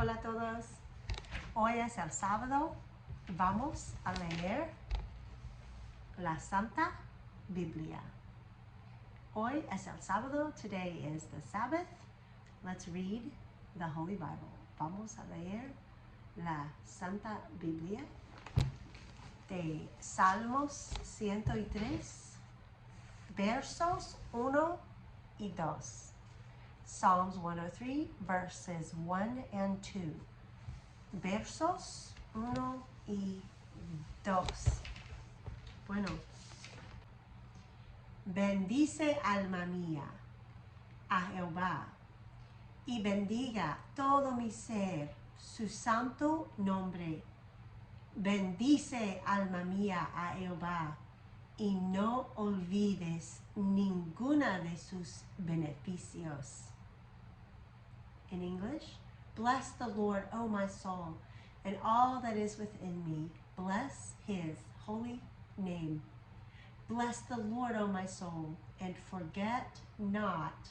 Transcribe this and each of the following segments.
Hola a todos. Hoy es el sábado. Vamos a leer la Santa Biblia. Hoy es el sábado. Today is the Sabbath. Let's read the Holy Bible. Vamos a leer la Santa Biblia de Salmos 103, versos 1 y 2. Psalms 103, verses 1 and 2. Versos 1 y 2. Bueno. Bendice alma mía a Jehová y bendiga todo mi ser su santo nombre. Bendice alma mía a Jehová y no olvides ninguna de sus beneficios. In English, bless the Lord, O my soul, and all that is within me. Bless his holy name. Bless the Lord, O my soul, and forget not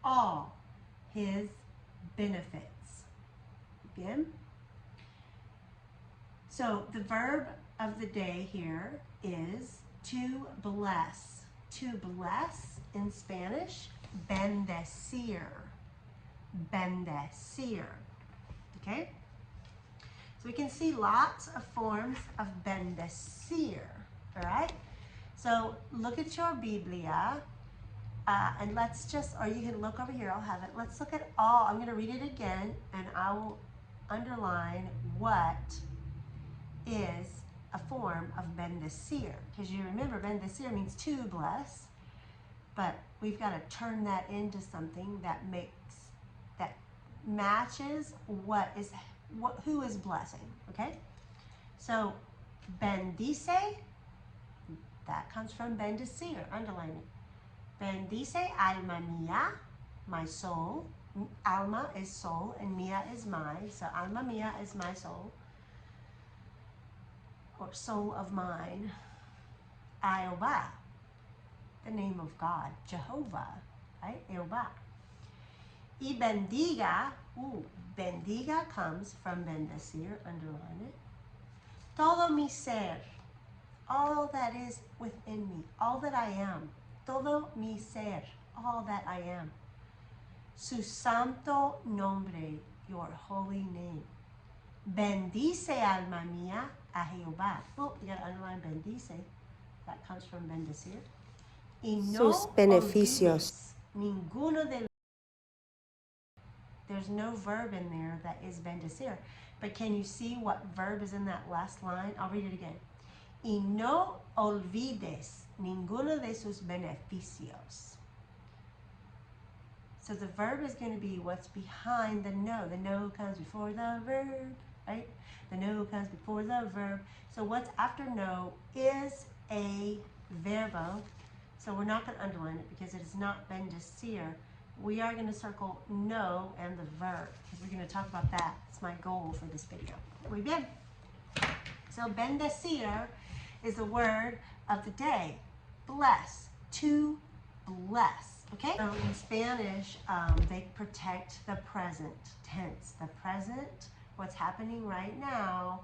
all his benefits. Bien? So the verb of the day here is to bless. To bless in Spanish, bendecir. Bendecir. Okay? So we can see lots of forms of bendecir. All right? So look at your Biblia, and let's just, or you can look over here, I'll have it. Let's look at all, I'm going to read it again, and I will underline what is a form of bendecir. Because you remember, bendecir means to bless, but we've got to turn that into something that matches who is blessing, okay? So, bendice, that comes from bendecir, underline it. Bendice alma mía, my soul. Alma is soul and mía is mine. So alma mía is my soul, or soul of mine. Jehová, the name of God, Jehovah, right? Jehová. Y bendiga, bendiga comes from bendecir, underline it. Todo mi ser, all that is within me, all that I am. Todo mi ser, all that I am. Su santo nombre, your holy name. Bendice alma mía a Jehová. Oh, you gotta underline bendice. That comes from bendecir. Y no Sus beneficios. Ninguno de. There's no verb in there that is bendecir. But can you see what verb is in that last line? I'll read it again. Y no olvides ninguno de sus beneficios. So the verb is going to be what's behind the no. The no comes before the verb, right? The no comes before the verb. So what's after no is a verbo. So we're not going to underline it because it is not bendecir. We are going to circle no and the verb because we're going to talk about that. It's my goal for this video. Muy bien. So bendecir is the word of the day. Bless, to bless, okay? So in Spanish, they protect the present tense. The present, what's happening right now,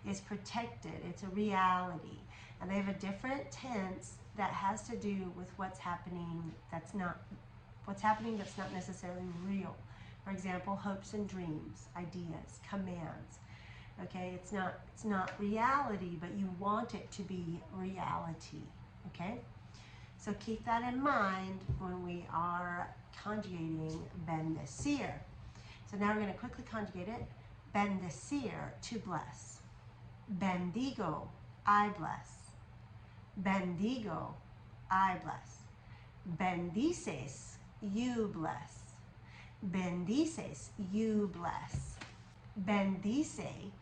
is protected. It's a reality. And they have a different tense that has to do with what's happening that's not necessarily real. For example, hopes and dreams, ideas, commands. Okay, it's not reality, but you want it to be reality. Okay, so keep that in mind when we are conjugating bendecir. So now we're going to quickly conjugate it. Bendecir, to bless. Bendigo, I bless. Bendigo, I bless. Bendices, you bless. Bendices, you bless. Bendice,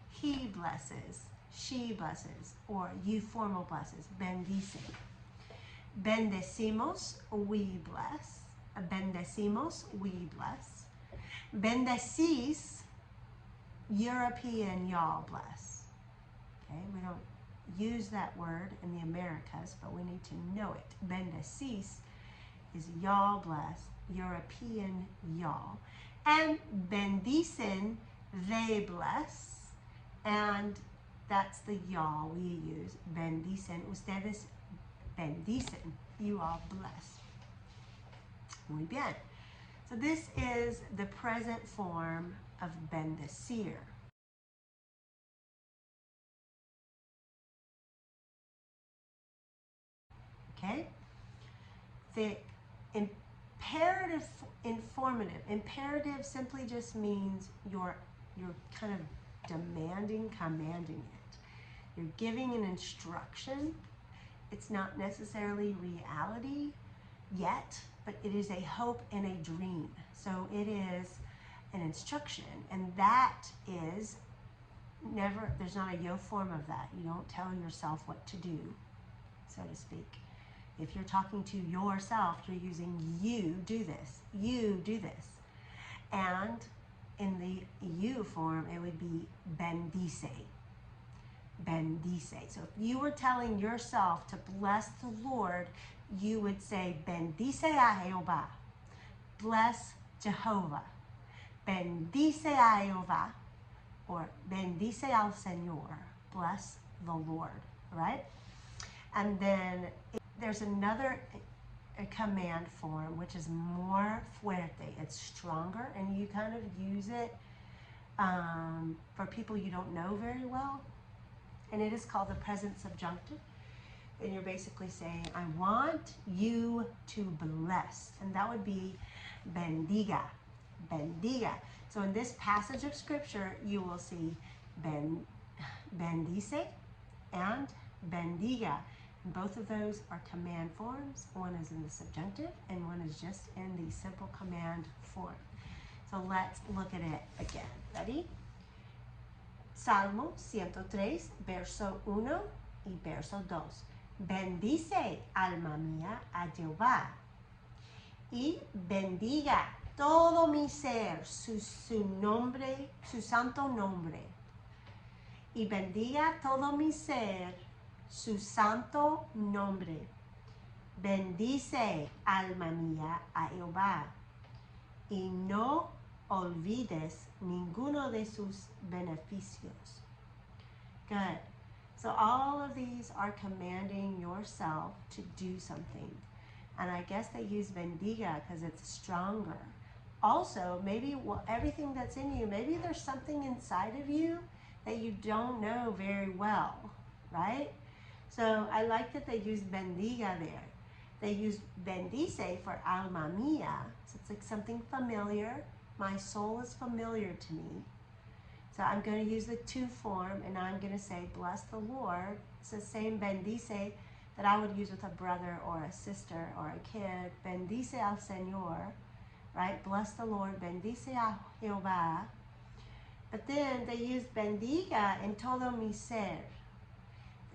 he blesses, she blesses, or you formal blesses. Bendice. Bendecimos, we bless. Bendecimos, we bless. Bendecis, European, y'all bless. Okay, we don't use that word in the Americas, but we need to know it. Bendecis is y'all bless, European y'all. And bendicen, they bless. And that's the y'all we use. Bendicen. Ustedes bendicen. You all bless. Muy bien. So this is the present form of bendecir. Okay? The imperative, informative. Imperative simply just means you're kind of demanding, commanding it. You're giving an instruction. It's not necessarily reality yet, but it is a hope and a dream. So it is an instruction, and that is never, there's not a yo form of that. You don't tell yourself what to do, so to speak. If you're talking to yourself, you're using you do this, you do this. And in the you form, it would be bendice. Bendice. So if you were telling yourself to bless the Lord, you would say, bendice a Jehová. Bless Jehovah. Bendice a Jehová. Or bendice al Señor. Bless the Lord. Right? And then there's another command form, which is more fuerte. It's stronger, and you kind of use it for people you don't know very well. And it is called the present subjunctive. And you're basically saying, I want you to bless. And that would be bendiga. Bendiga. So in this passage of scripture, you will see bendice and bendiga. And both of those are command forms. One is in the subjunctive and one is just in the simple command form. So let's look at it again. Ready? Salmo 103, verso 1 y verso 2. Bendice, alma mía, a Jehová, y bendiga todo mi ser su nombre, su santo nombre. Y bendiga todo mi ser su santo nombre. Bendice, alma mía, a Jehová, y no olvides ninguno de sus beneficios. Good. So all of these are commanding yourself to do something. And I guess they use bendiga because it's stronger. Also, maybe everything that's in you, maybe there's something inside of you that you don't know very well, right? So I like that they use bendiga there. They use bendice for alma mía. So it's like something familiar. My soul is familiar to me. So I'm going to use the to form, and I'm going to say, bless the Lord. It's the same bendice that I would use with a brother or a sister or a kid. Bendice al Señor, right? Bless the Lord. Bendice a Jehová. But then they use bendiga en todo mi ser.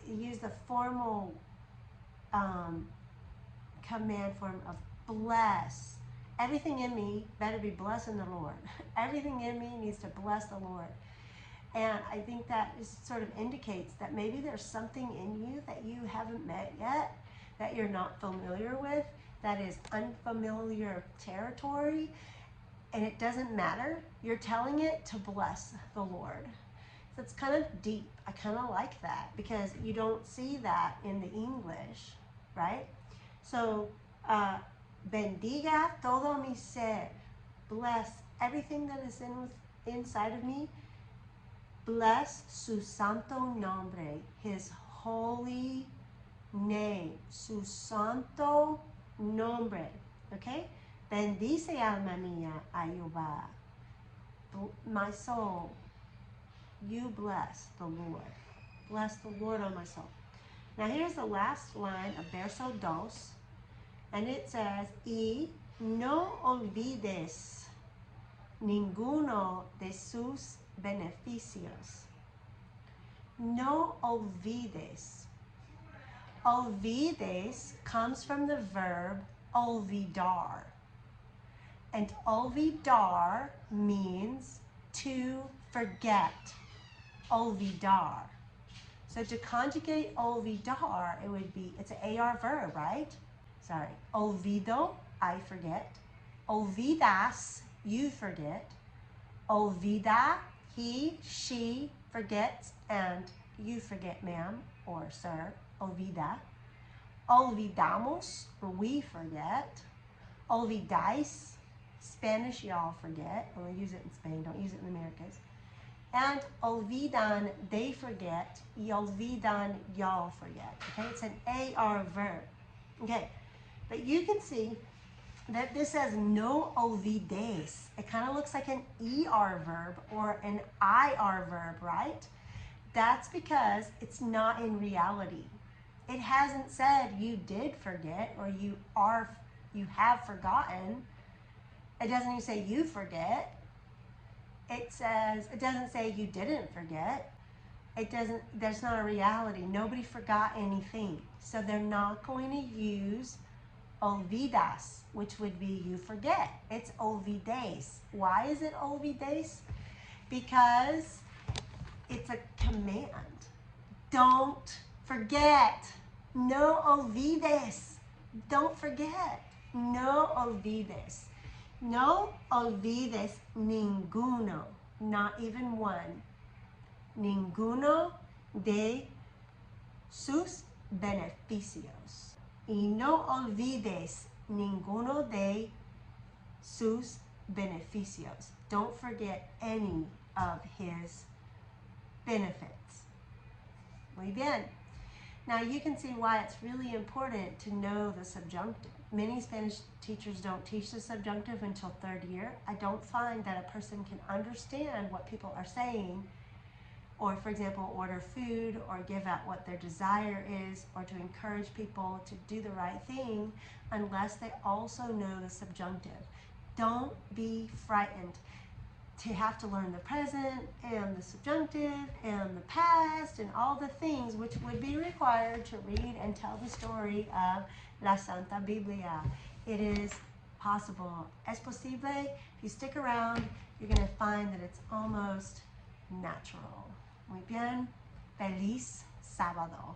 They use the formal command form of bless. Everything in me better be blessing the Lord. Everything in me needs to bless the Lord. And I think that sort of indicates that maybe there's something in you that you haven't met yet, that you're not familiar with, that is unfamiliar territory, and it doesn't matter. You're telling it to bless the Lord. So it's kind of deep. I kind of like that because you don't see that in the English, right? So, bendiga todo mi ser. Bless everything that is inside of me. Bless su santo nombre, his holy name, su santo nombre. Okay? Bendice alma mía a Jehová. My soul, you bless the Lord. Bless the Lord, oh my soul. Now here's the last line of verso 2. And it says, y no olvides ninguno de sus beneficios. No olvides. Olvides comes from the verb olvidar. And olvidar means to forget. Olvidar. So to conjugate olvidar, it would be, it's an AR verb, right? Sorry. Olvido, I forget. Olvidas, you forget. Olvida, he, she forgets, and you forget, ma'am or sir. Olvida. Olvidamos, we forget. Olvidais, Spanish, y'all forget. Only use it in Spain, don't use it in the Americas. And olvidan, they forget. Y olvidan, y'all forget. Okay, it's an AR verb. Okay, but you can see that this says no olvides. It kind of looks like an ER verb or an IR verb, right? That's because it's not in reality. It hasn't said you did forget or you have forgotten. It doesn't even say you forget. It doesn't say you didn't forget. There's not a reality. Nobody forgot anything. So they're not going to use olvidas, which would be you forget. It's olvides. Why is it olvides? Because it's a command. Don't forget. No olvides. Don't forget. No olvides. No olvides ninguno, not even one. Ninguno de sus beneficios. Y no olvides ninguno de sus beneficios. Don't forget any of his benefits. Muy bien. Now you can see why it's really important to know the subjunctive. Many Spanish teachers don't teach the subjunctive until third year. I don't find that a person can understand what people are saying, or for example, order food or give out what their desire is, or to encourage people to do the right thing unless they also know the subjunctive. Don't be frightened to have to learn the present and the subjunctive and the past and all the things which would be required to read and tell the story of La Santa Biblia. It is possible. Es posible. If you stick around, you're going to find that it's almost natural. Muy bien. Feliz sábado.